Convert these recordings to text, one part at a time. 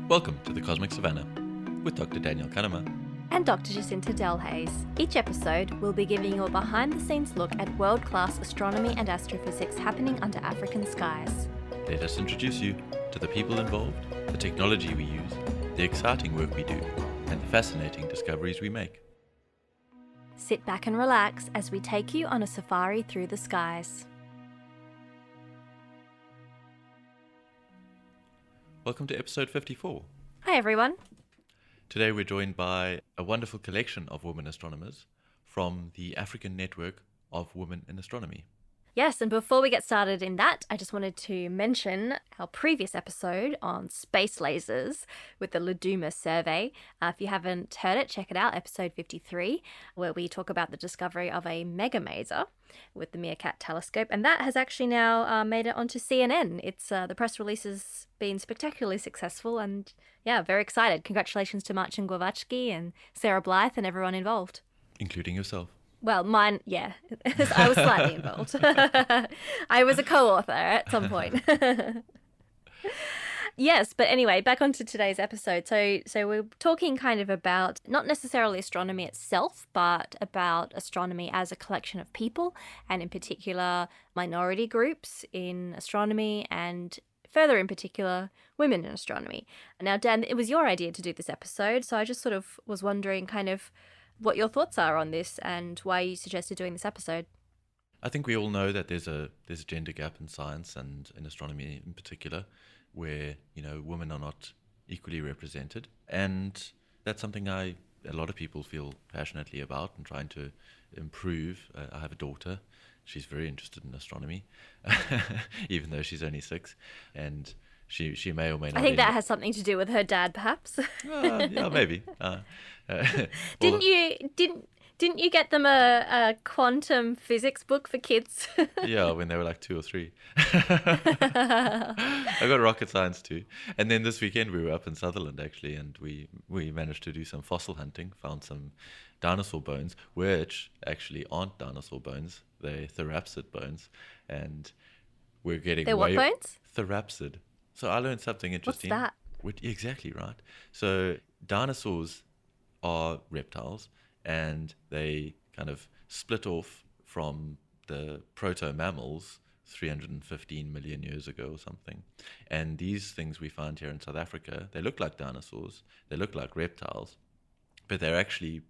Welcome to the Cosmic Savannah with Dr. Daniel Kanema and Dr. Jacinta Delhaze. Each episode, we'll be giving you a behind-the-scenes look at world-class astronomy and astrophysics happening under African skies. Let us introduce you to the people involved, the technology we use, the exciting work we do, and the fascinating discoveries we make. Sit back and relax as we take you on a safari through the skies. Welcome to episode 54. Hi everyone. Today we're joined by a wonderful collection of women astronomers from the African Network of Women in Astronomy. Yes, and before we get started in that, I just wanted to mention our previous episode on space lasers with the Laduma survey. If you haven't heard it, check it out, episode 53, where we talk about the discovery of a megamaser with the Meerkat telescope. And that has actually now made it onto CNN. It's the press release has been spectacularly successful and, yeah, very excited. Congratulations to Marcin Głowacki and Sarah Blythe and everyone involved. Including yourself. Well, mine, yeah. I was slightly involved. I was a co-author at some point. Yes, but anyway, back onto today's episode. So we're talking kind of about not necessarily astronomy itself, but about astronomy as a collection of people, and in particular, minority groups in astronomy, and further in particular, women in astronomy. Now, Dan, it was your idea to do this episode, so I just sort of was wondering kind of what your thoughts are on this and why you suggested doing this episode. I think we all know that there's a gender gap in science and in astronomy in particular, where women are not equally represented, and that's something a lot of people feel passionately about and trying to improve. I have a daughter; she's very interested in astronomy, even though she's only 6, and she may or may not. I think that has something to do with her dad, perhaps. Yeah, maybe. Didn't you get them a quantum physics book for kids? Yeah, when they were like 2 or 3. I got rocket science too. And then this weekend we were up in Sutherland actually, and we managed to do some fossil hunting, found some dinosaur bones, which actually aren't dinosaur bones, they're therapsid bones. And we're getting They're what bones? Therapsid. So I learned something interesting. What's that? Exactly right. So dinosaurs are reptiles, and they kind of split off from the proto-mammals 315 million years ago or something. And these things we find here in South Africa, they look like dinosaurs, they look like reptiles, but they're actually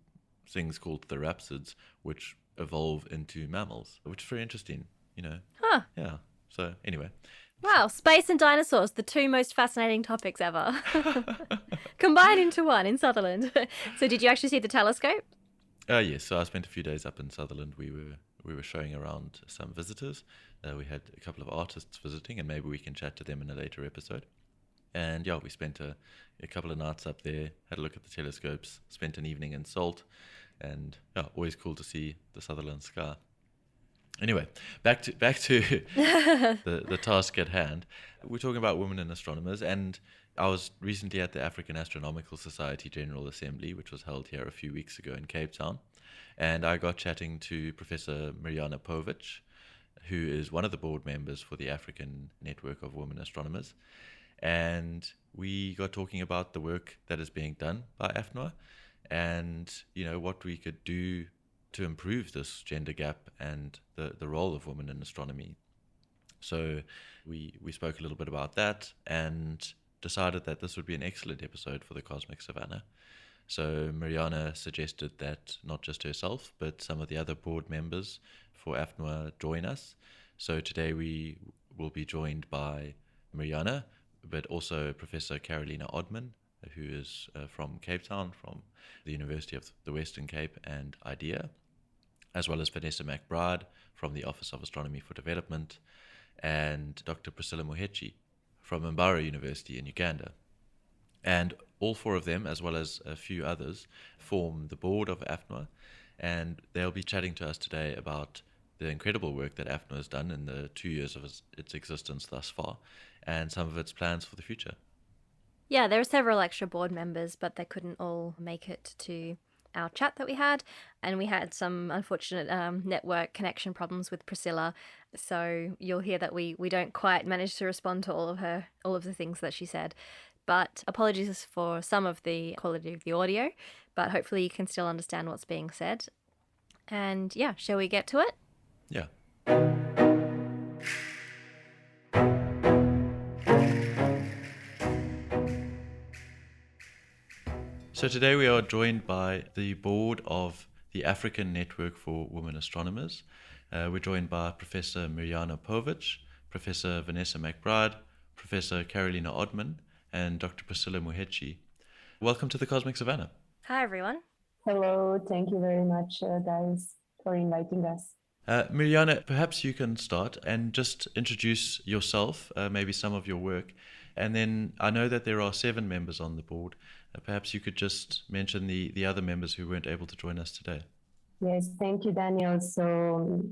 things called therapsids, which evolve into mammals, which is very interesting, Huh. Yeah. So anyway. Wow, space and dinosaurs, the two most fascinating topics ever. Combined into one in Sutherland. So did you actually see the telescope? Yes, so I spent a few days up in Sutherland. We were showing around some visitors. We had a couple of artists visiting, and maybe we can chat to them in a later episode. And yeah, we spent a couple of nights up there, had a look at the telescopes, spent an evening in Salt, and yeah, always cool to see the Sutherland sky. Anyway, back to the task at hand. We're talking about women and astronomers, and I was recently at the African Astronomical Society General Assembly, which was held here a few weeks ago in Cape Town, and I got chatting to Professor Mirjana Pović, who is one of the board members for the African Network of Women Astronomers, and we got talking about the work that is being done by AfNWA, and what we could do to improve this gender gap and the role of women in astronomy. So we spoke a little bit about that and decided that this would be an excellent episode for the Cosmic Savannah. So Mirjana suggested that not just herself, but some of the other board members for AfNWA join us. So today we will be joined by Mirjana, but also Professor Carolina Ödman, who is from Cape Town, from the University of the Western Cape and IDEA, as well as Vanessa McBride from the Office of Astronomy for Development, and Dr. Priscilla Maheshi from Umbara University in Uganda. And all 4 of them, as well as a few others, form the board of AfNWA, and they'll be chatting to us today about the incredible work that AfNWA has done in the 2 years of its existence thus far, and some of its plans for the future. Yeah, there are several extra board members, but they couldn't all make it to our chat that we had, and we had some unfortunate network connection problems with Priscilla, so you'll hear that we don't quite manage to respond to all of the things that she said. but apologies for some of the quality of the audio, but hopefully you can still understand what's being said. And yeah, shall we get to it? Yeah. So today we are joined by the board of the African Network for Women Astronomers. We're joined by Professor Mirjana Pović, Professor Vanessa McBride, Professor Carolina Ödman, and Dr. Priscilla Maheshi. Welcome to the Cosmic Savannah. Hi, everyone. Hello, thank you very much, guys, for inviting us. Mirjana, perhaps you can start and just introduce yourself, maybe some of your work. And then I know that there are 7 members on the board. Perhaps you could just mention the other members who weren't able to join us today. Yes, thank you, Daniel. So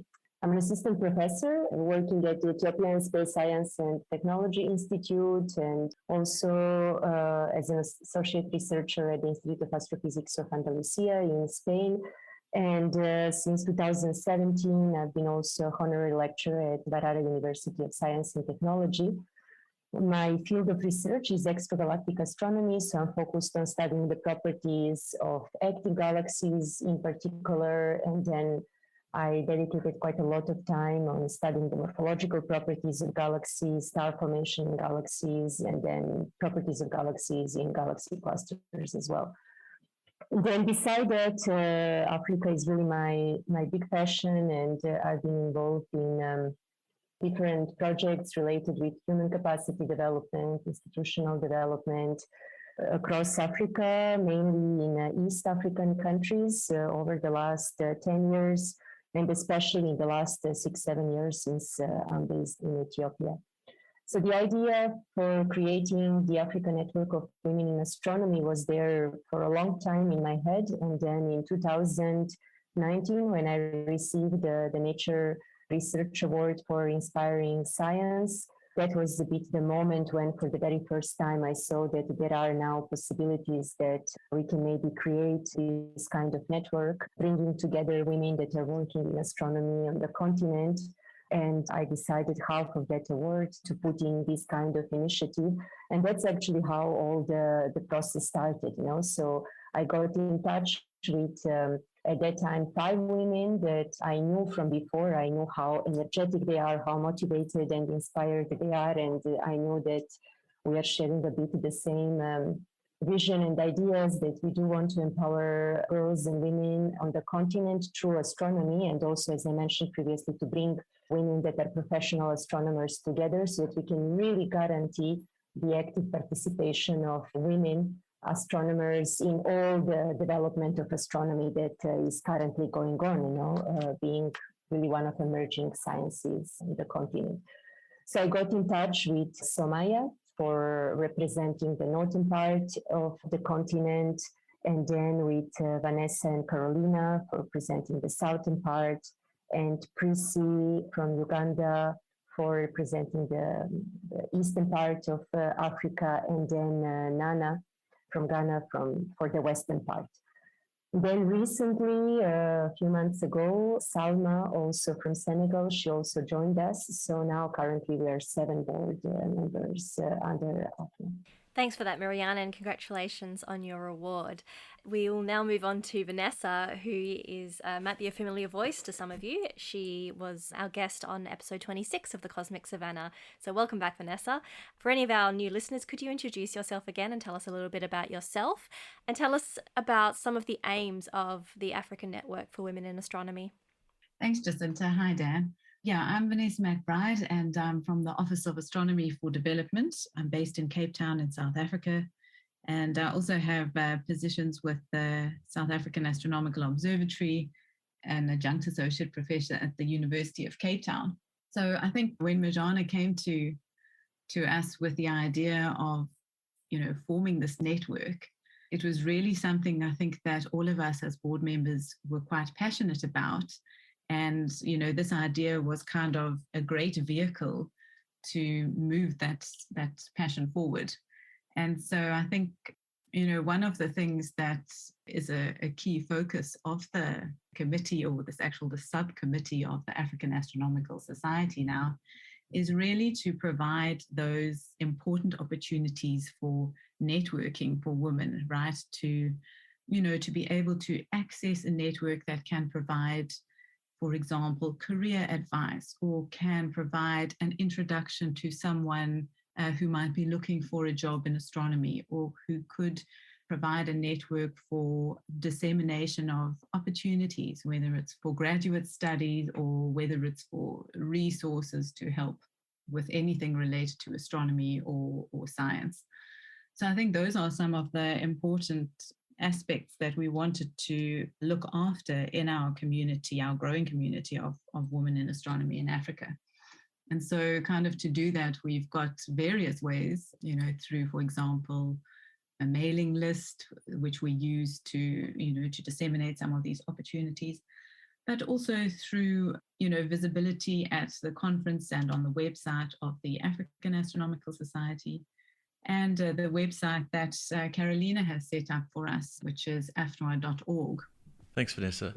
I'm an assistant professor working at the Ethiopian Space Science and Technology Institute, and also as an associate researcher at the Institute of Astrophysics of Andalusia in Spain. And since 2017, I've been also honorary lecturer at Barara University of Science and Technology. My field of research is extragalactic astronomy, so I'm focused on studying the properties of active galaxies in particular, and then I dedicated quite a lot of time on studying the morphological properties of galaxies, star formation in galaxies, and then properties of galaxies in galaxy clusters as well. Then beside that, Africa is really my big passion, and I've been involved in different projects related with human capacity development, institutional development across Africa, mainly in East African countries over the last 10 years, and especially in the last 6-7 years since I'm based in Ethiopia. So the idea for creating the African Network of Women in Astronomy was there for a long time in my head. And then in 2019, when I received the Nature Research Award for Inspiring Science, that was a bit the moment when for the very first time I saw that there are now possibilities that we can maybe create this kind of network, bringing together women that are working in astronomy on the continent. And I decided half of that award to put in this kind of initiative. And that's actually how all the process started, you know. So I got in touch with, at that time, 5 women that I knew from before. I knew how energetic they are, how motivated and inspired they are. And I know that we are sharing a bit the same vision and ideas that we do want to empower girls and women on the continent through astronomy. And also, as I mentioned previously, to bring women that are professional astronomers together so that we can really guarantee the active participation of women astronomers in all the development of astronomy that is currently going on, you know, being really one of emerging sciences on the continent. So I got in touch with Somaya for representing the northern part of the continent, and then with Vanessa and Carolina for presenting the southern part, and Priscilla from Uganda for representing the eastern part of Africa, and then Nana from Ghana for the western part. Then recently, a few months ago, Salma, also from Senegal, she also joined us. So now currently we are 7 board members under AfNWA. Thanks for that, Mirjana, and congratulations on your award. We will now move on to Vanessa, who is might be a familiar voice to some of you. She was our guest on episode 26 of the Cosmic Savannah. So welcome back, Vanessa. For any of our new listeners, could you introduce yourself again and tell us a little bit about yourself, and tell us about some of the aims of the African Network for Women in Astronomy? Thanks, Jacinta. Hi, Dan. Yeah, I'm Vanessa McBride, and I'm from the Office of Astronomy for Development. I'm based in Cape Town in South Africa, and I also have positions with the South African Astronomical Observatory and adjunct associate professor at the University of Cape Town. So I think when Mirjana came to us with the idea of, forming this network, it was really something I think that all of us as board members were quite passionate about. And, this idea was kind of a great vehicle to move that passion forward. And so I think, one of the things that is a key focus of the committee, or the subcommittee of the African Astronomical Society now, is really to provide those important opportunities for networking for women, right? To be able to access a network that can provide, for example, career advice, or can provide an introduction to someone who might be looking for a job in astronomy, or who could provide a network for dissemination of opportunities, whether it's for graduate studies or whether it's for resources to help with anything related to astronomy or science. So I think those are some of the important aspects that we wanted to look after in our community, our growing community of women in astronomy in Africa. And so kind of to do that, we've got various ways, through, for example, a mailing list, which we use to disseminate some of these opportunities, but also through, visibility at the conference and on the website of the African Astronomical Society, and the website that Carolina has set up for us, which is AfNWA.org. Thanks, Vanessa.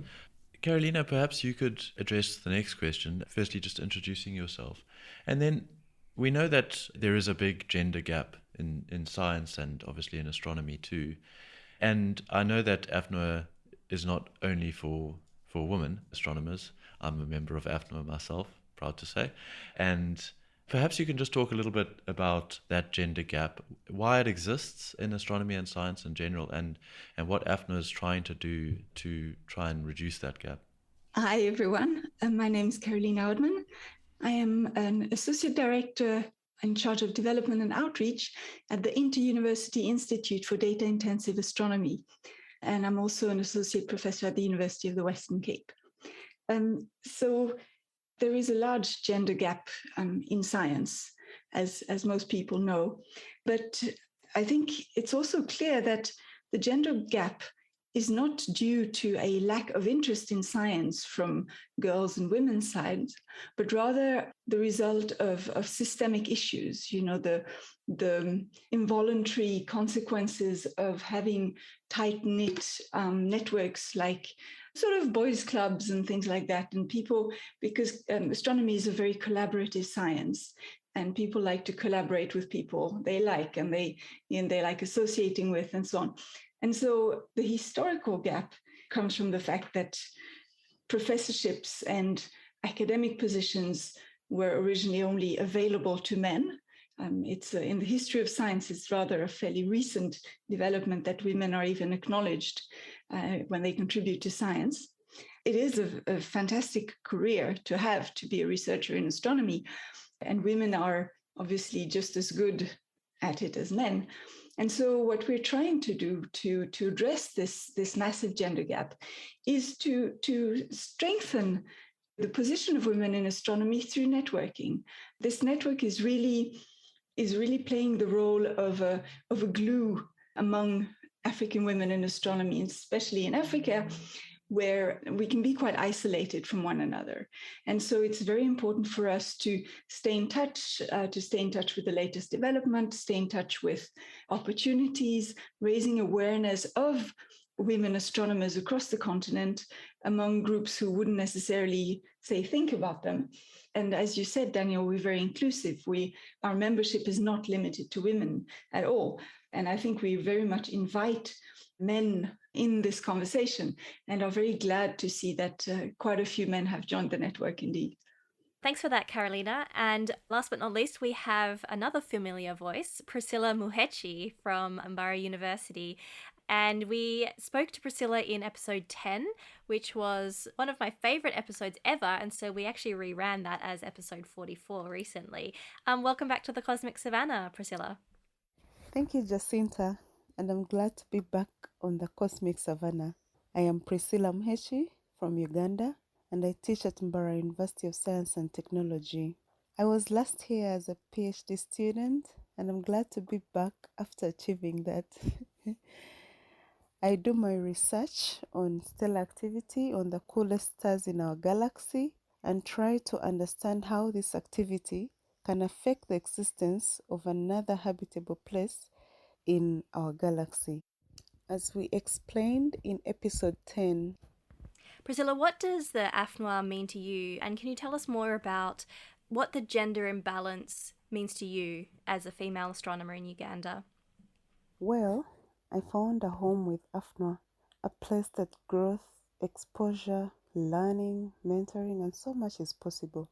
Carolina, perhaps you could address the next question, firstly just introducing yourself. And then we know that there is a big gender gap in science and obviously in astronomy too. And I know that AfNWA is not only for women astronomers. I'm a member of AfNWA myself, proud to say. And perhaps you can just talk a little bit about that gender gap, why it exists in astronomy and science in general, and what AfNWA is trying to do to try and reduce that gap. Hi, everyone. My name is Carolina Ödman. I am an associate director in charge of development and outreach at the Inter-University Institute for Data-Intensive Astronomy. And I'm also an associate professor at the University of the Western Cape. So there is a large gender gap in science, as most people know. But I think it's also clear that the gender gap is not due to a lack of interest in science from girls' and women's sides, but rather the result of systemic issues, the involuntary consequences of having tight-knit networks like sort of boys' clubs and things like that. And people, because astronomy is a very collaborative science, and people like to collaborate with people they like and they like associating with and so on. And so the historical gap comes from the fact that professorships and academic positions were originally only available to men. It's in the history of science, it's rather a fairly recent development that women are even acknowledged when they contribute to science. It is a fantastic career to have, to be a researcher in astronomy, and women are obviously just as good at it as men. And so what we're trying to do to address this massive gender gap is to strengthen the position of women in astronomy through networking. This network is really playing the role of a glue among African women in astronomy, especially in Africa, where we can be quite isolated from one another. And so it's very important for us to stay in touch with the latest development, stay in touch with opportunities, raising awareness of women astronomers across the continent among groups who wouldn't necessarily, say, think about them. And as you said, Daniel, we're very inclusive. Our membership is not limited to women at all. And I think we very much invite men in this conversation and are very glad to see that quite a few men have joined the network indeed. Thanks for that, Carolina. And last but not least, we have another familiar voice, Priscilla Maheshi from Umbara University. And we spoke to Priscilla in episode 10, which was one of my favorite episodes ever. And so we actually reran that as episode 44 recently. Welcome back to the Cosmic Savannah, Priscilla. Thank you, Jacinta. And I'm glad to be back on the Cosmic Savannah. I am Priscilla Maheshi from Uganda, and I teach at Umbara University of Science and Technology. I was last here as a PhD student, and I'm glad to be back after achieving that. I do my research on stellar activity on the coolest stars in our galaxy and try to understand how this activity can affect the existence of another habitable place in our galaxy, as we explained in episode 10. Priscilla, what does the AfNWA mean to you? And can you tell us more about what the gender imbalance means to you as a female astronomer in Uganda. Well, I found a home with AfNWA, a place that growth, exposure, learning, mentoring, and so much is possible.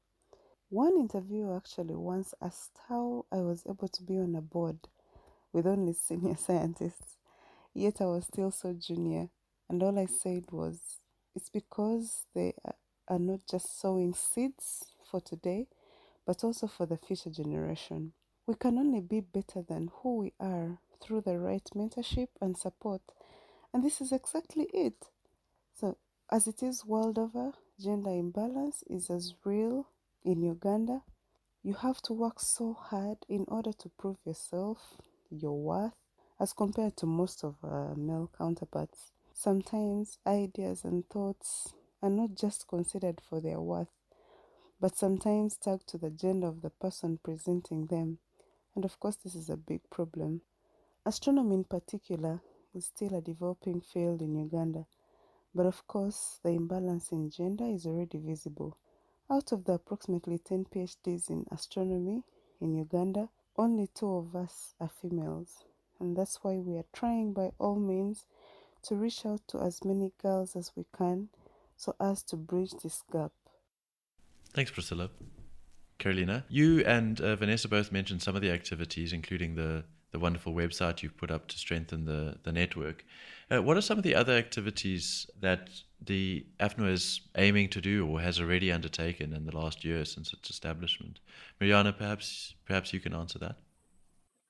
One interviewer actually once asked how I was able to be on a board with only senior scientists, yet I was still so junior. And all I said was, it's because they are not just sowing seeds for today, but also for the future generation. We can only be better than who we are through the right mentorship and support. And this is exactly it. So, as it is world over, gender imbalance is as real in Uganda. You have to work so hard in order to prove yourself, your worth, as compared to most of our male counterparts. Sometimes ideas and thoughts are not just considered for their worth, but sometimes tagged to the gender of the person presenting them. And of course, this is a big problem. Astronomy in particular is still a developing field in Uganda, but of course, the imbalance in gender is already visible. Out of the approximately 10 PhDs in astronomy in Uganda, only 2 of us are females. And that's why we are trying by all means to reach out to as many girls as we can so as to bridge this gap. Thanks, Priscilla. Carolina, you and Vanessa both mentioned some of the activities, including the wonderful website you've put up to strengthen the network. What are some of the other activities that the AfNWA is aiming to do or has already undertaken in the last year since its establishment? Mirjana, perhaps you can answer that.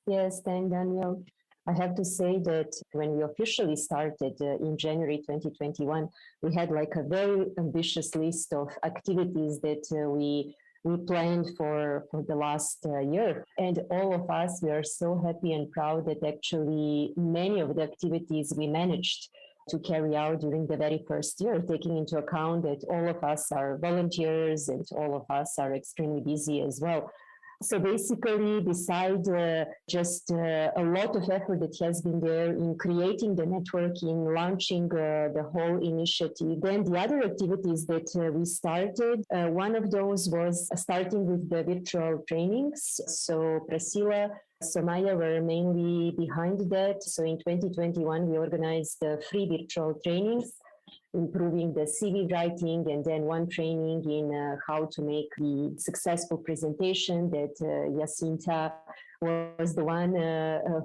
Yes, thank Daniel. I have to say that when we officially started in January 2021, we had like a very ambitious list of activities that we planned for the last year. And all of us, we are so happy and proud that actually many of the activities we managed to carry out during the very first year, taking into account that all of us are volunteers and all of us are extremely busy as well. So basically, besides just a lot of effort that has been there in creating the network, in launching the whole initiative, then the other activities that we started, one of those was starting with the virtual trainings. So Priscilla, Maya were mainly behind that. So in 2021, we organized free virtual trainings, improving the CV writing, and then one training in how to make the successful presentation that Jacinta was the one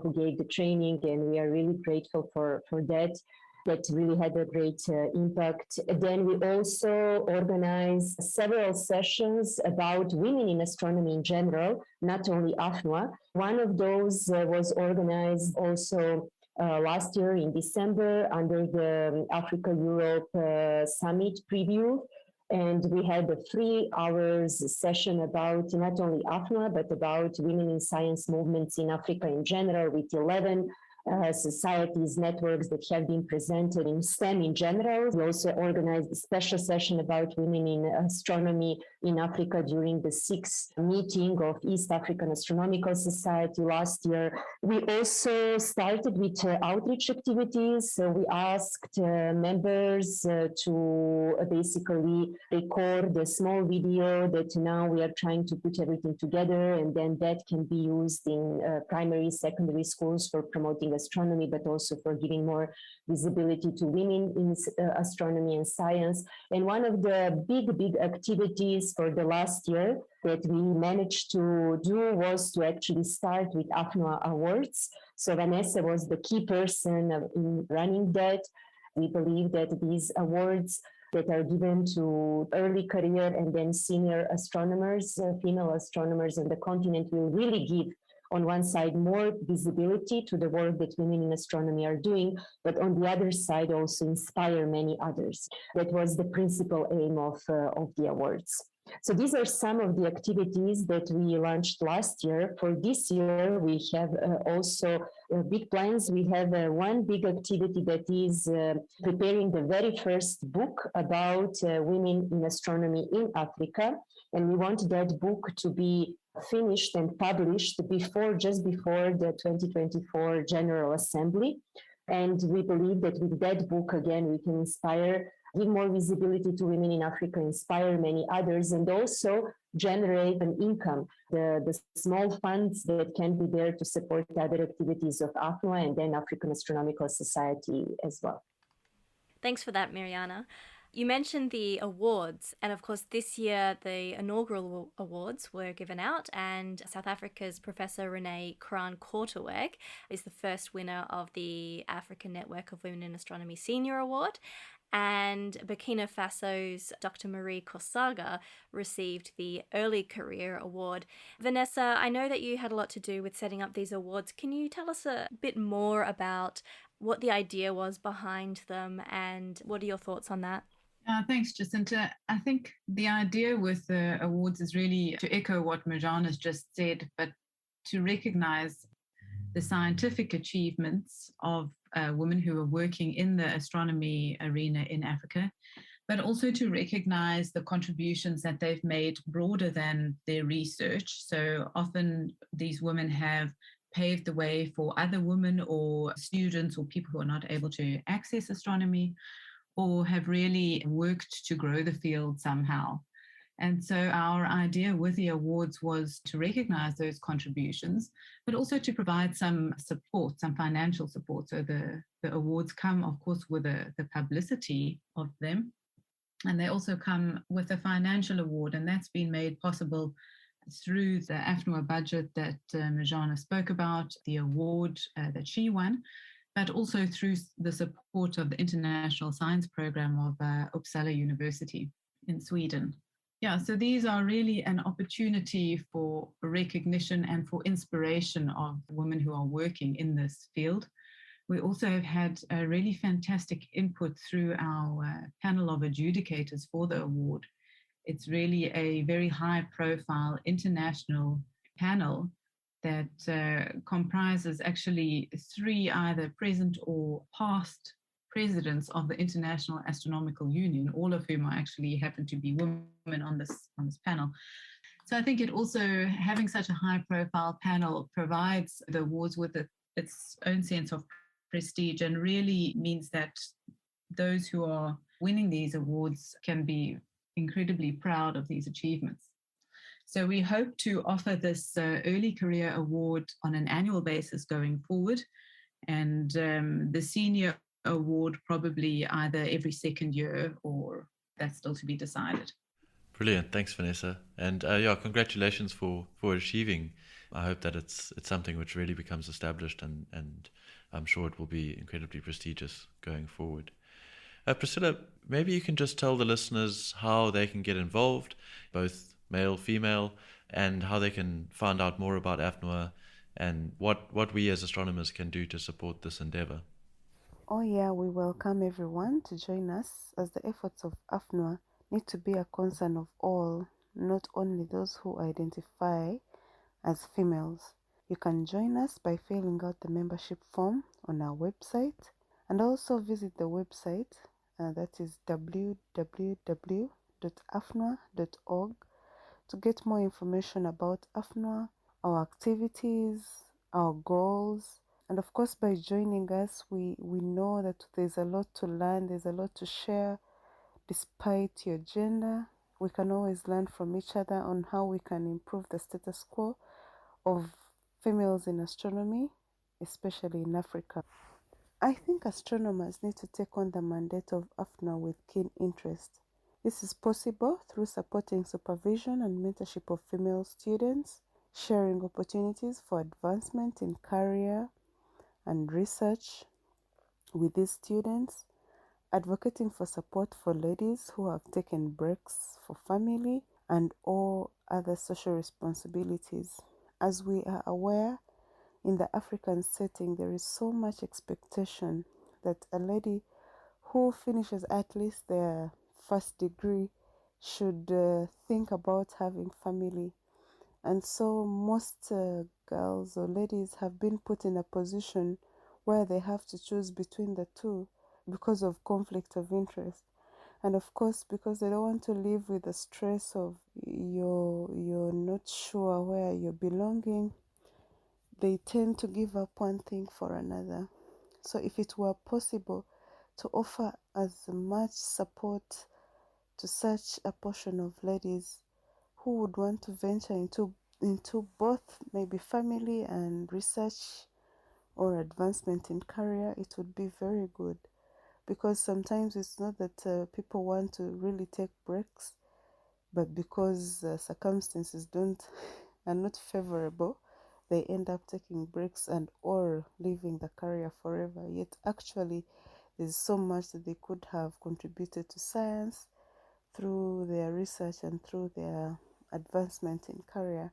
who gave the training, and we are really grateful for that. That really had a great impact. Then we also organized several sessions about women in astronomy in general, not only AfNWA. One of those was organized also last year in December under the Africa-Europe Summit preview. And we had a 3 hours session about not only AfNWA, but about women in science movements in Africa in general, with 11 societies, networks that have been presented in STEM in general. We also organized a special session about women in astronomy in Africa during the 6th meeting of East African Astronomical Society last year. We also started with outreach activities. So we asked members to basically record a small video that now we are trying to put everything together, and then that can be used in primary, secondary schools for promoting astronomy, but also for giving more visibility to women in astronomy and science. And one of the big activities for the last year that we managed to do was to actually start with AfNWA Awards. So Vanessa was the key person in running that. We believe that these awards that are given to early career and then senior astronomers, female astronomers on the continent, will really give, on one side, more visibility to the work that women in astronomy are doing, but on the other side also inspire many others. That was the principal aim of the awards. So these are some of the activities that we launched last year. For this year, we have also big plans. We have one big activity that is preparing the very first book about women in astronomy in Africa. And we want that book to be finished and published just before the 2024 General Assembly. And we believe that with that book, again, we can inspire give more visibility to women in Africa, inspire many others, and also generate an income. The small funds that can be there to support other activities of AfNWA and then African Astronomical Society as well. Thanks for that, Mirjana. You mentioned the awards, and of course this year the inaugural awards were given out, and South Africa's Professor Renee Kraan-Korteweg is the first winner of the African Network of Women in Astronomy Senior Award, and Burkina Faso's Dr. Marie Kosaga received the Early Career Award. Vanessa, I know that you had a lot to do with setting up these awards. Can you tell us a bit more about what the idea was behind them, and what are your thoughts on that? Thanks, Jacinta. I think the idea with the awards is really to echo what Mirjana's just said, but to recognize the scientific achievements of women who are working in the astronomy arena in Africa, but also to recognize the contributions that they've made broader than their research. So often these women have paved the way for other women or students or people who are not able to access astronomy, or have really worked to grow the field somehow. And so our idea with the awards was to recognize those contributions, but also to provide some support, some financial support. So the awards come, of course, with the publicity of them, and they also come with a financial award, and that's been made possible through the AfNWA budget that Mirjana spoke about, the award that she won, but also through the support of the International Science Program of Uppsala University in Sweden. Yeah, so these are really an opportunity for recognition and for inspiration of women who are working in this field. We also have had a really fantastic input through our panel of adjudicators for the award. It's really a very high-profile international panel that comprises actually 3 either present or past presidents of the International Astronomical Union, all of whom are actually happen to be women on this panel. So I think it also, having such a high-profile panel provides the awards with its own sense of prestige, and really means that those who are winning these awards can be incredibly proud of these achievements. So we hope to offer this Early Career Award on an annual basis going forward, and the Senior Award probably either every second year, or that's still to be decided. Brilliant. Thanks, Vanessa. And congratulations for achieving. I hope that it's something which really becomes established, and I'm sure it will be incredibly prestigious going forward. Priscilla, maybe you can just tell the listeners how they can get involved, both male, female, and how they can find out more about AfNWA and what we as astronomers can do to support this endeavor. Oh yeah, we welcome everyone to join us, as the efforts of AfNWA need to be a concern of all, not only those who identify as females. You can join us by filling out the membership form on our website, and also visit the website, that is www.afnwa.org, to get more information about AfNWA, our activities, our goals. And of course, by joining us, we know that there's a lot to learn, there's a lot to share. Despite your gender, we can always learn from each other on how we can improve the status quo of females in astronomy, especially in Africa. I think astronomers need to take on the mandate of AfNWA with keen interest. This is possible through supporting supervision and mentorship of female students, sharing opportunities for advancement in career and research with these students, advocating for support for ladies who have taken breaks for family and all other social responsibilities. As we are aware, in the African setting, there is so much expectation that a lady who finishes at least their first degree should think about having family. And so most girls or ladies have been put in a position where they have to choose between the two because of conflict of interest. And of course, because they don't want to live with the stress of you're not sure where you're belonging, they tend to give up one thing for another. So if it were possible to offer as much support to such a portion of ladies who would want to venture into both maybe family and research or advancement in career. It would be very good, because sometimes it's not that people want to really take breaks, but because circumstances are not favorable, they end up taking breaks and or leaving the career forever. Yet actually there's so much that they could have contributed to science through their research and through their advancement in career.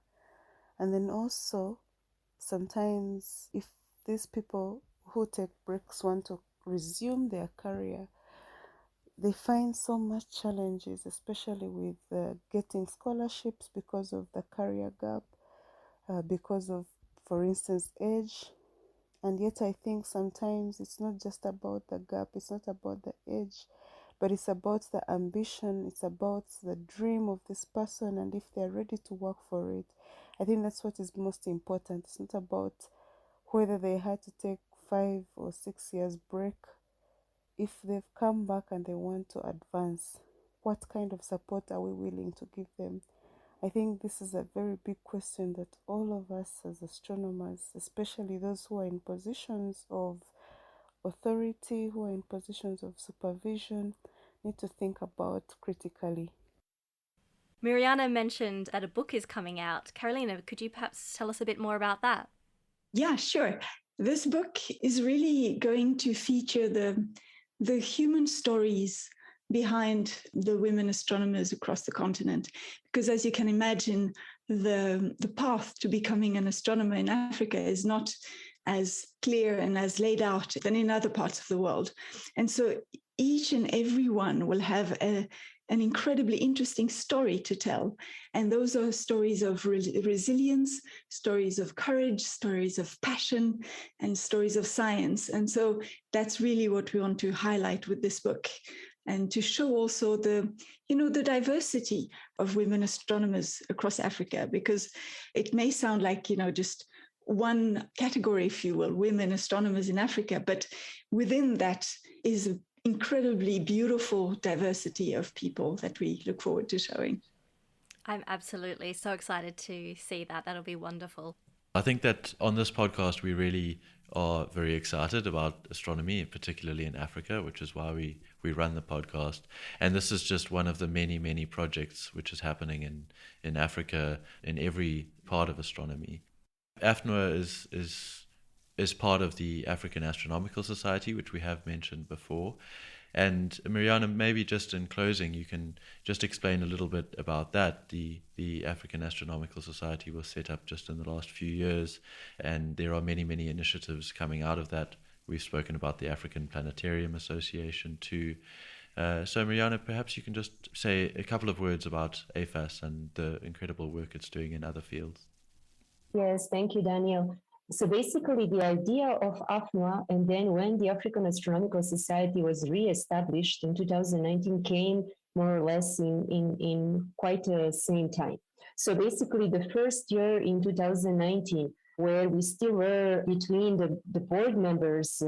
And then also, sometimes if these people who take breaks want to resume their career, they find so much challenges, especially with getting scholarships because of the career gap, because of, for instance, age. And yet I think sometimes it's not just about the gap, it's not about the age, but it's about the ambition, it's about the dream of this person, and if they're ready to work for it. I think that's what is most important. It's not about whether they had to take 5 or 6 years break. If they've come back and they want to advance, what kind of support are we willing to give them? I think this is a very big question that all of us as astronomers, especially those who are in positions of authority, who are in positions of supervision, need to think about critically. Mirjana mentioned that a book is coming out. Carolina, could you perhaps tell us a bit more about that? Yeah, sure. This book is really going to feature the human stories behind the women astronomers across the continent. Because as you can imagine, the path to becoming an astronomer in Africa is not as clear and as laid out than in other parts of the world. And so each and every one will have an incredibly interesting story to tell. And those are stories of resilience, stories of courage, stories of passion, and stories of science. And so that's really what we want to highlight with this book, and to show also the diversity of women astronomers across Africa, because it may sound like, just one category, if you will, women astronomers in Africa, but within that is an incredibly beautiful diversity of people that we look forward to showing. I'm absolutely so excited to see that. That'll be wonderful. I think that on this podcast, we really are very excited about astronomy, particularly in Africa, which is why we run the podcast. And this is just one of the many, many projects which is happening in Africa, in every part of astronomy. AfNWA is part of the African Astronomical Society, which we have mentioned before. And Mirjana, maybe just in closing, you can just explain a little bit about that. The African Astronomical Society was set up just in the last few years, and there are many, many initiatives coming out of that. We've spoken about the African Planetarium Association too. So Mirjana, perhaps you can just say a couple of words about AFAS and the incredible work it's doing in other fields. Yes, thank you, Daniel. So basically the idea of AfNWA, and then when the African Astronomical Society was re-established in 2019, came more or less in quite the same time. So basically the first year in 2019, where we still were between the board members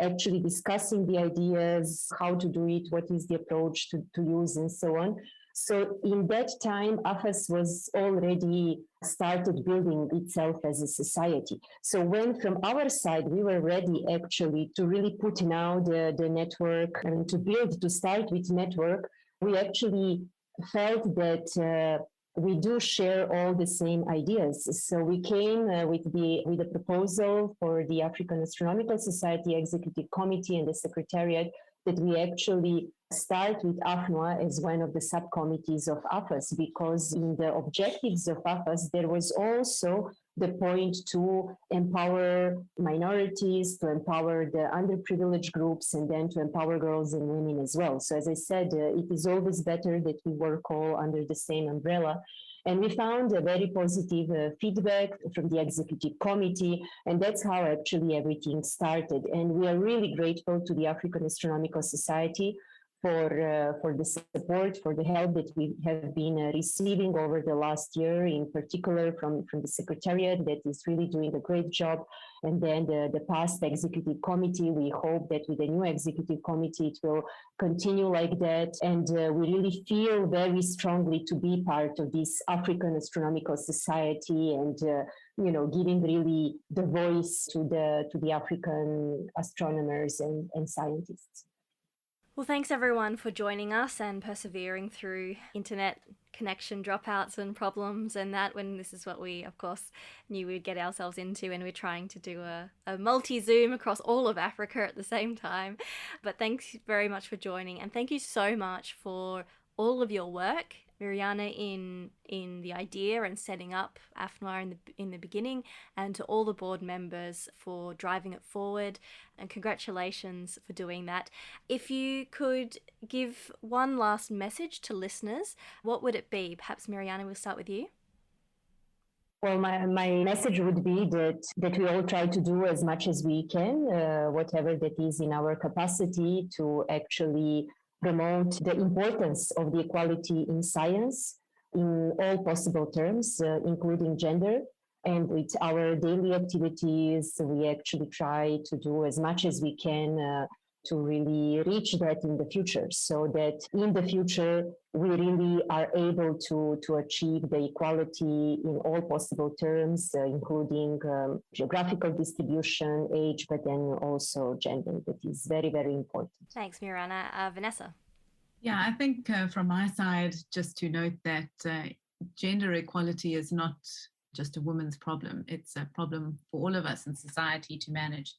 actually discussing the ideas, how to do it, what is the approach to use, and so on. So in that time, AFAS was already started building itself as a society. So when from our side, we were ready actually to really put now the network and to start with network, we actually felt that we do share all the same ideas. So we came with a proposal for the African Astronomical Society Executive Committee and the Secretariat that we actually start with AfNWA as one of the subcommittees of AFAS, because in the objectives of AFAS, there was also the point to empower minorities, to empower the underprivileged groups, and then to empower girls and women as well. So as I said, it is always better that we work all under the same umbrella. And we found a very positive feedback from the executive committee, and that's how actually everything started. And we are really grateful to the African Astronomical Society for the support, for the help that we have been receiving over the last year, in particular from the Secretariat that is really doing a great job. And then the past executive committee, we hope that with the new executive committee, it will continue like that. And we really feel very strongly to be part of this African Astronomical Society and giving really the voice to the African astronomers and scientists. Well, thanks everyone for joining us and persevering through internet connection dropouts and problems and that, when this is what we, of course, knew we'd get ourselves into, and we're trying to do a multi-Zoom across all of Africa at the same time. But thanks very much for joining, and thank you so much for all of your work, Mirjana, in the idea and setting up AfNWA in the beginning, and to all the board members for driving it forward, and congratulations for doing that. If you could give one last message to listeners, what would it be? Perhaps Mirjana, we'll start with you. Well, my message would be that we all try to do as much as we can, whatever that is in our capacity, to actually promote the importance of the equality in science in all possible terms, including gender. And with our daily activities, we actually try to do as much as we can to really reach that in the future, so that in the future we really are able to achieve the equality in all possible terms, including geographical distribution, age, but then also gender. That is very, very important. Thanks, Mirjana. Vanessa? Yeah, I think from my side, just to note that gender equality is not just a woman's problem. It's a problem for all of us in society to manage.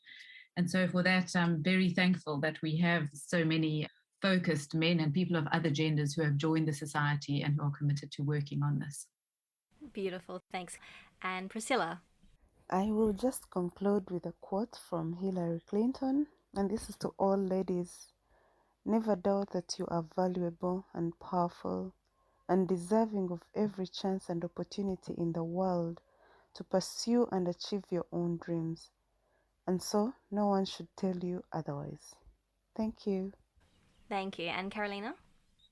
And so for that, I'm very thankful that we have so many focused men and people of other genders who have joined the society and who are committed to working on this. Beautiful, thanks. And Priscilla? I will just conclude with a quote from Hillary Clinton, and this is to all ladies. Never doubt that you are valuable and powerful and deserving of every chance and opportunity in the world to pursue and achieve your own dreams. And so no one should tell you otherwise. Thank you. Thank you. And Carolina?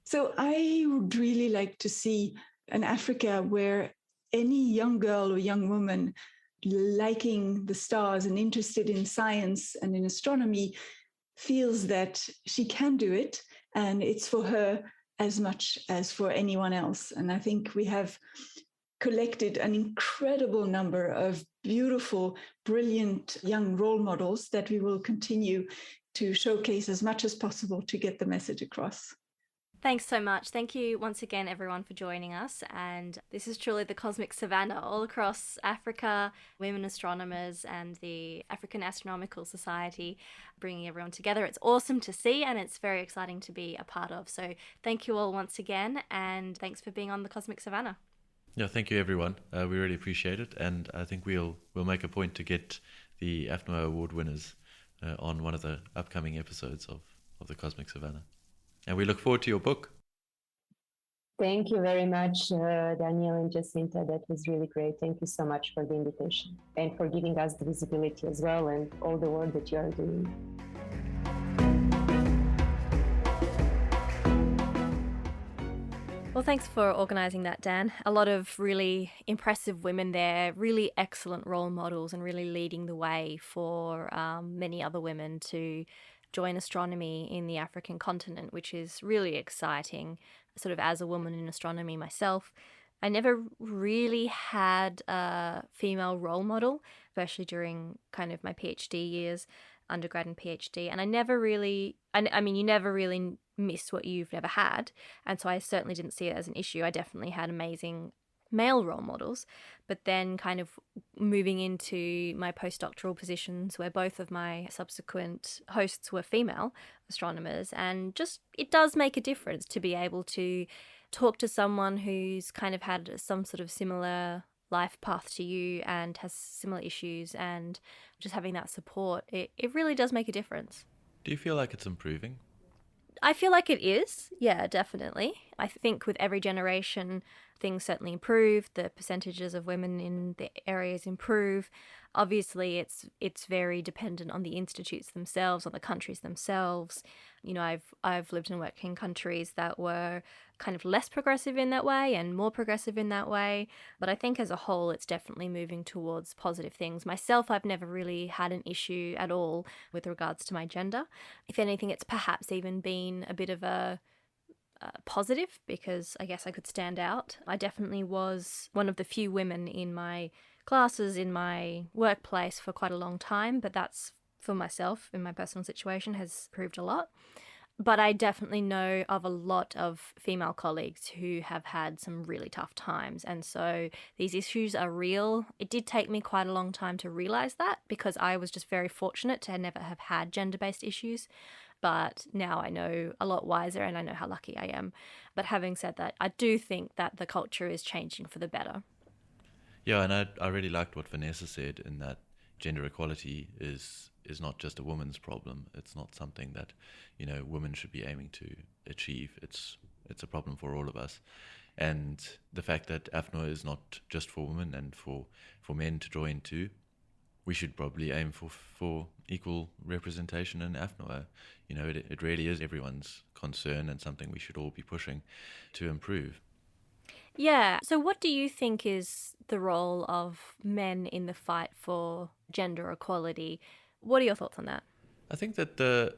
So I would really like to see an Africa where any young girl or young woman liking the stars and interested in science and in astronomy feels that she can do it, and it's for her as much as for anyone else. And I think we have collected an incredible number of beautiful, brilliant young role models that we will continue to showcase as much as possible to get the message across. Thanks so much. Thank you once again, everyone, for joining us. And this is truly the cosmic savannah all across Africa, women astronomers and the African Astronomical Society, bringing everyone together. It's awesome to see, and it's very exciting to be a part of. So thank you all once again, and thanks for being on the cosmic savannah. Yeah, thank you, everyone. We really appreciate it, and I think we'll make a point to get the AfNWA award winners on one of the upcoming episodes of the Cosmic Savannah. And we look forward to your book. Thank you very much, Daniel and Jacinta. That was really great. Thank you so much for the invitation and for giving us the visibility as well, and all the work that you are doing. Well, thanks for organising that, Dan. A lot of really impressive women there, really excellent role models, and really leading the way for many other women to join astronomy in the African continent, which is really exciting. Sort of as a woman in astronomy myself, I never really had a female role model, especially during kind of my PhD years, undergrad and PhD, and I never really, I mean, you never really miss what you've never had, and so I certainly didn't see it as an issue. I definitely had amazing male role models, but then kind of moving into my postdoctoral positions where both of my subsequent hosts were female astronomers, and just it does make a difference to be able to talk to someone who's kind of had some sort of similar life path to you and has similar issues, and just having that support, it really does make a difference. Do you feel like it's improving? I feel like it is, yeah, definitely. I think with every generation, things certainly improve. The percentages of women in the areas improve. Obviously, it's very dependent on the institutes themselves, on the countries themselves. You know, I've lived and worked in countries that were kind of less progressive in that way and more progressive in that way. But I think as a whole, it's definitely moving towards positive things. Myself, I've never really had an issue at all with regards to my gender. If anything, it's perhaps even been a bit of a positive, because I guess I could stand out. I definitely was one of the few women in my classes, in my workplace for quite a long time, but that's for myself in my personal situation has proved a lot. But I definitely know of a lot of female colleagues who have had some really tough times. And so these issues are real. It did take me quite a long time to realize that, because I was just very fortunate to never have had gender-based issues. But now I know a lot wiser and I know how lucky I am. But having said that, I do think that the culture is changing for the better. Yeah, and I really liked what Vanessa said, in that gender equality is not just a woman's problem. It's not something that, you know, women should be aiming to achieve. It's a problem for all of us. And the fact that AfNWA is not just for women and for men to join too, we should probably aim for equal representation in AfNWA. You know, it really is everyone's concern and something we should all be pushing to improve. Yeah. So what do you think is the role of men in the fight for gender equality? What are your thoughts on that? I think that the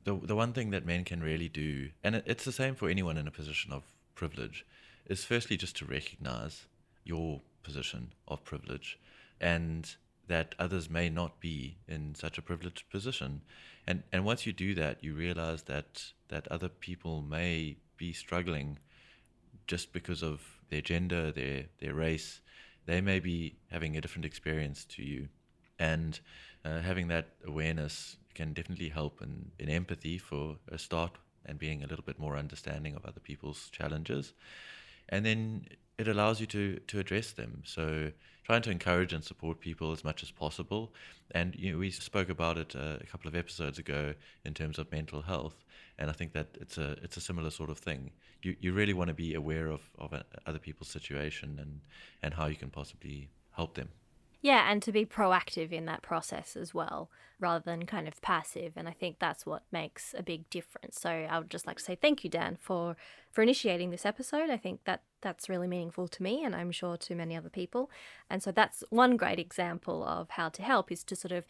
one thing that men can really do, and it's the same for anyone in a position of privilege, is firstly just to recognize your position of privilege, and that others may not be in such a privileged position. And once you do that, you realize that other people may be struggling just because of their gender, their race. They may be having a different experience to you. And having that awareness can definitely help in empathy for a start, and being a little bit more understanding of other people's challenges. And then it allows you to address them. So trying to encourage and support people as much as possible. And you know, we spoke about it a couple of episodes ago in terms of mental health. And I think that it's a similar sort of thing. You really want to be aware of other people's situation and how you can possibly help them. Yeah, and to be proactive in that process as well, rather than kind of passive. And I think that's what makes a big difference. So I would just like to say thank you, Dan, for initiating this episode. I think that's really meaningful to me, and I'm sure to many other people. And so that's one great example of how to help, is to sort of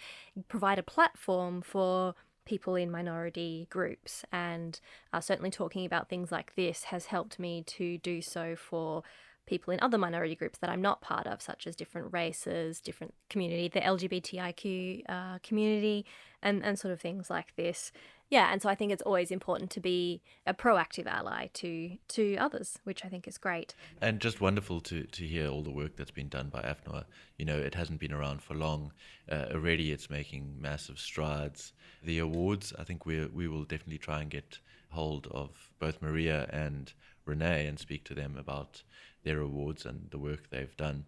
provide a platform for people in minority groups. And certainly talking about things like this has helped me to do so for people in other minority groups that I'm not part of, such as different races, different community, the LGBTIQ community, and sort of things like this. Yeah, and so I think it's always important to be a proactive ally to others, which I think is great. And just wonderful to hear all the work that's been done by AfNWA. You know, it hasn't been around for long. Already it's making massive strides. The awards, I think we will definitely try and get hold of both Maria and Renee and speak to them about their awards and the work they've done.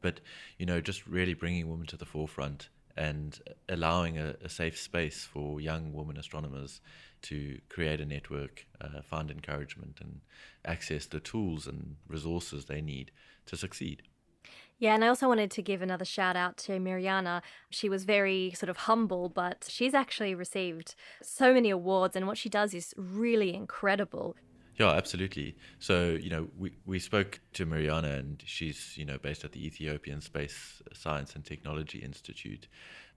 But, you know, just really bringing women to the forefront and allowing a safe space for young women astronomers to create a network, find encouragement and access the tools and resources they need to succeed. Yeah, and I also wanted to give another shout out to Mirjana. She was very sort of humble, but she's actually received so many awards, and what she does is really incredible. Yeah, absolutely. So, you know, we spoke to Mirjana, and she's, you know, based at the Ethiopian Space Science and Technology Institute.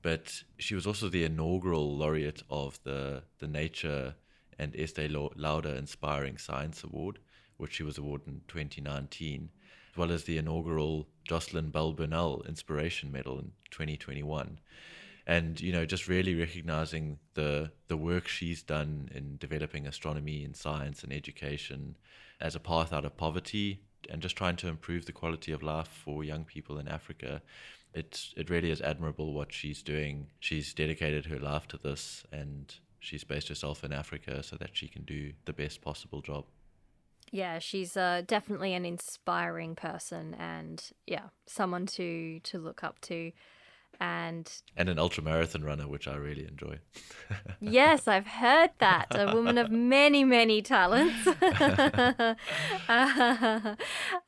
But she was also the inaugural laureate of the Nature and Estee Lauder Inspiring Science Award, which she was awarded in 2019, as well as the inaugural Jocelyn Bell Burnell Inspiration Medal in 2021. And, you know, just really recognizing the work she's done in developing astronomy and science and education as a path out of poverty, and just trying to improve the quality of life for young people in Africa. It really is admirable what she's doing. She's dedicated her life to this, and she's based herself in Africa so that she can do the best possible job. Yeah, she's definitely an inspiring person, and yeah, someone to look up to. And an ultramarathon runner, which I really enjoy. yes, I've heard that. A woman of many, many talents.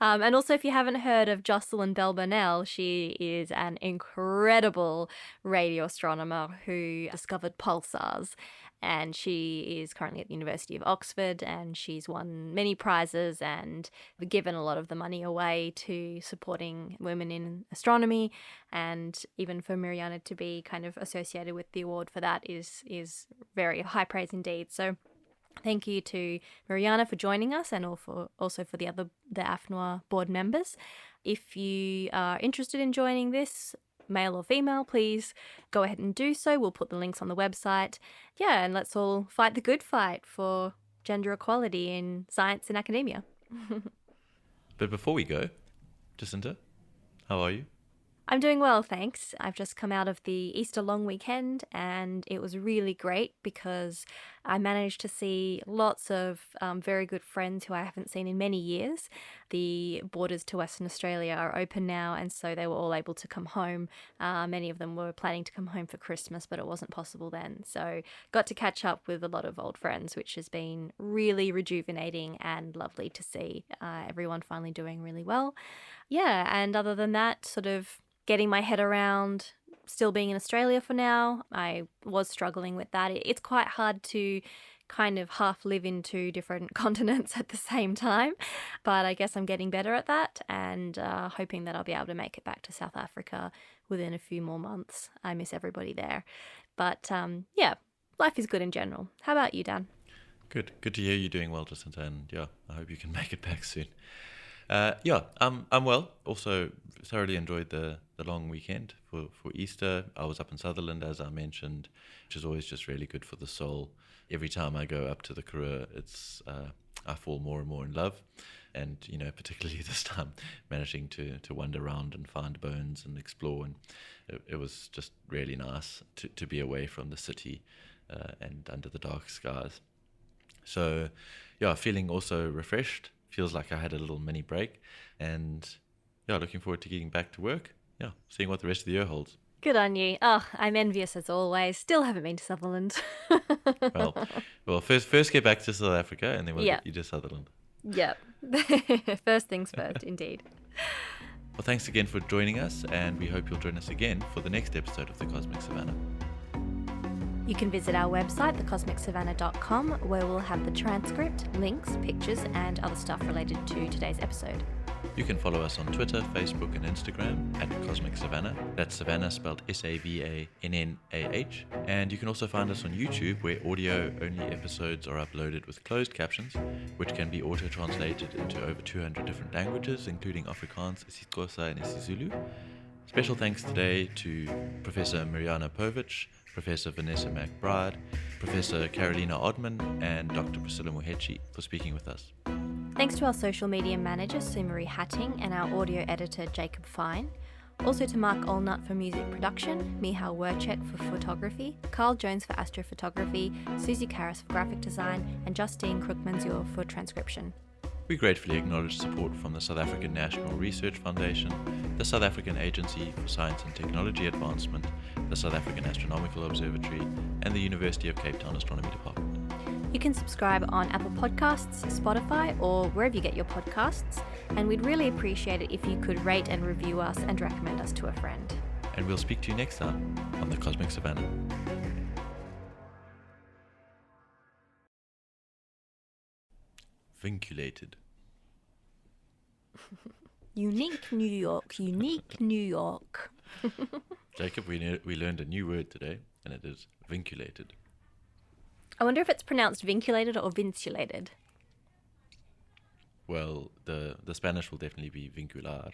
And also, if you haven't heard of Jocelyn Bell Burnell, she is an incredible radio astronomer who discovered pulsars. And she is currently at the University of Oxford, and she's won many prizes and given a lot of the money away to supporting women in astronomy. And even for Mirjana to be kind of associated with the award for that is very high praise indeed. So thank you to Mirjana for joining us, and also for the AfNWA board members. If you are interested in joining this, male or female, please go ahead and do so. We'll put the links on the website. Yeah, and let's all fight the good fight for gender equality in science and academia. But before we go, Jacinta, how are you? I'm doing well, thanks. I've just come out of the Easter long weekend, and it was really great because I managed to see lots of very good friends who I haven't seen in many years. The borders to Western Australia are open now, and so they were all able to come home. Many of them were planning to come home for Christmas, but it wasn't possible then. So got to catch up with a lot of old friends, which has been really rejuvenating and lovely to see everyone finally doing really well. Yeah, and other than that, sort of getting my head around still being in Australia for now. I was struggling with that. It's quite hard to kind of half live in two different continents at the same time, but I guess I'm getting better at that, and hoping that I'll be able to make it back to South Africa within a few more months. I miss everybody there. But yeah, life is good in general. How about you, Dan? Good to hear you doing well, Jacinta, and yeah, I hope you can make it back soon. Yeah, I'm well. Also thoroughly enjoyed the long weekend for Easter. I was up in Sutherland, as I mentioned, which is always just really good for the soul. Every time I go up to the Karoo, it's I fall more and more in love. And, you know, particularly this time, managing to wander around and find bones and explore. And it was just really nice to be away from the city and under the dark skies. So, yeah, feeling also refreshed. Feels like I had a little mini break, and yeah, looking forward to getting back to work. Yeah, seeing what the rest of the year holds. Good on you. Oh, I'm envious as always. Still haven't been to Sutherland. Well, first get back to South Africa, and then we'll Yeah. get you to Sutherland. Yep. First things first, indeed. Well, thanks again for joining us, and we hope you'll join us again for the next episode of The Cosmic Savannah. You can visit our website, thecosmicsavannah.com, where we'll have the transcript, links, pictures, and other stuff related to today's episode. You can follow us on Twitter, Facebook, and Instagram at Cosmic Savannah. That's Savannah spelled Savannah. And you can also find us on YouTube, where audio-only episodes are uploaded with closed captions, which can be auto-translated into over 200 different languages, including Afrikaans, isiXhosa, and isiZulu. Special thanks today to Professor Mirjana Pović, Professor Vanessa McBride, Professor Carolina Ödman, and Dr. Priscilla Maheshi for speaking with us. Thanks to our social media manager, Sue Marie Hatting, and our audio editor, Jacob Fine. Also to Mark Allnut for music production, Michal Werchet for photography, Carl Jones for astrophotography, Susie Karras for graphic design, and Justine Crook-Manzur for transcription. We gratefully acknowledge support from the South African National Research Foundation, the South African Agency for Science and Technology Advancement, the South African Astronomical Observatory, and the University of Cape Town Astronomy Department. You can subscribe on Apple Podcasts, Spotify, or wherever you get your podcasts, and we'd really appreciate it if you could rate and review us and recommend us to a friend. And we'll speak to you next time on The Cosmic Savannah. Vinculated. Unique New York, unique New York. Jacob, we learned a new word today, and it is vinculated. I wonder if it's pronounced vinculated or vinculated. Well, the Spanish will definitely be vincular.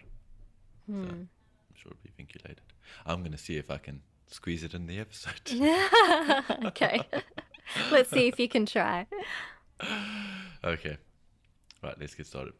So I'm sure it'll be vinculated. I'm going to see if I can squeeze it in the episode. Okay. Let's see if you can try. Okay. Right, let's get started.